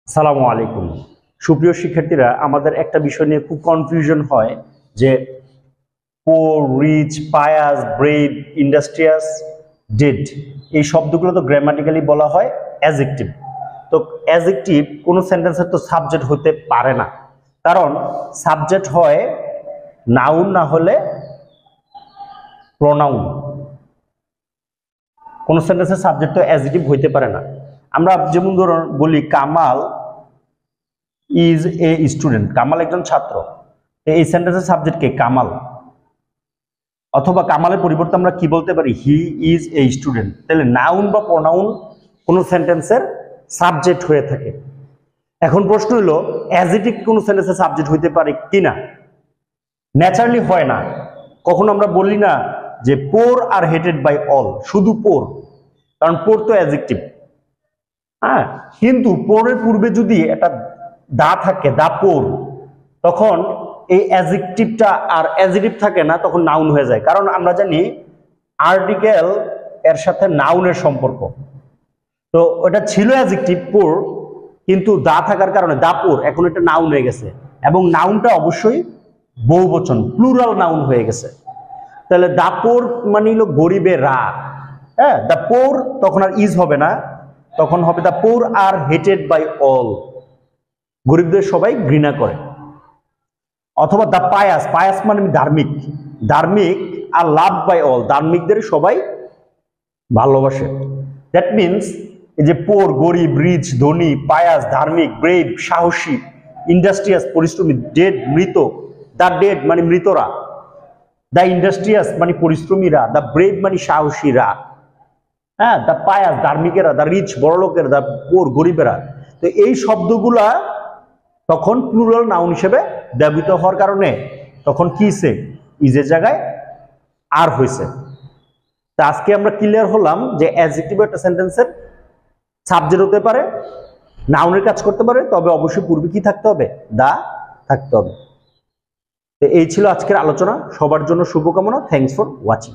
আসসালামু আলাইকুম। সুপ্রিয় শিক্ষার্থীরা, আমাদের একটা বিষয় নিয়ে খুব কনফিউশন হয় যে poor, rich, pious, brave, industrious, dead এই শব্দগুলো তো গ্রামাটিক্যালি বলা হয় অ্যাজেক্টিভ। তো অ্যাজেক্টিভ কোনো সেন্টেন্সের তো সাবজেক্ট হতে পারে না, কারণ সাবজেক্ট হয় নাউন না হলে প্রোনাউন। কোনো সেন্টেন্সের সাবজেক্ট তো অ্যাজেক্টিভ হইতে পারে না। আমরা যেমন ধরুন বলি Kamal is a student, Kamal একজন ছাত্র। এই সেন্টেন্সের সাবজেক্ট কে? কামাল। অথবা কামালের পরিবর্তে আমরা কি বলতে পারি? He is a student. তাহলে নাউন বা প্রোনাউন কোন সেন্টেন্সের সাবজেক্ট হয়ে থাকে। এখন প্রশ্ন হলো অ্যাডজেক্টিভ কোন সেন্টেন্সের সাবজেক্ট হইতে পারে কিনা? ন্যাচারালি হয় না। কখনো আমরা বলি না যে পোর আর হেটেড বাই অল, শুধু পোর, কারণ পোর তো অ্যাডজেক্টিভ। হ্যাঁ, কিন্তু পোরের পূর্বে যদি একটা দা থাকে, দা পোর, তখন এই অ্যাডজেক্টিভটা আর অ্যাডজেক্টিভ থাকে না, তখন নাউন হয়ে যায়। কারণ আমরা জানি আর্টিকেল এর সাথে নাউনের সম্পর্ক। তো ওটা ছিল অ্যাডজেক্টিভ পোর, কিন্তু দা থাকার কারণে দা পোর এখন এটা নাউন হয়ে গেছে, এবং নাউনটা অবশ্যই বহুবচন, প্লুরাল নাউন হয়ে গেছে। তাহলে দা পোর মানে হলো গরিবের রা। হ্যাঁ, দা পোর তখন আর ইজ হবে না, তখন হবে দা পোর আর হেটেড বাই অল, গরিবদের সবাই ঘৃণা করে। অথবা দা পায়াস, পায়াস মানে ধার্মিক, ধার্মিক আর লাভ বাই অল, ধার্মিকদের সবাই ভালোবাসে। দ্যাট মিনস এই যে পোর গরিব, রিচ ধনী, পায়াস ধার্মিক, ব্রেভ সাহসী, ইন্ডাস্ট্রিয়াস পরিশ্রমী, ডেড মৃত, দা ডেড মানে মৃতরা, দা ইন্ডাস্ট্রিয়াস মানে পরিশ্রমীরা, দা ব্রেভ মানে সাহসীরা, হ্যাঁ, দা পায়াস ধার্মিকেরা, দা রিচ বড়লোকেরা, দা পোর গরিবেরা। তো এই শব্দগুলা তখন প্লুরাল নাউন হিসেবে ব্যবহৃত হওয়ার কারণে তখন কিসে ইজের জায়গায় আর হয়েছে। তা আজকে আমরা ক্লিয়ার হলাম যে অ্যাডজেক্টিভ একটা সেন্টেন্সের সাবজেক্ট হতে পারে, নাউনের কাজ করতে পারে, তবে অবশ্যই পূর্বে কি থাকতে হবে? দা থাকতে হবে। তো এই ছিল আজকের আলোচনা। সবার জন্য শুভকামনা। Thanks for watching.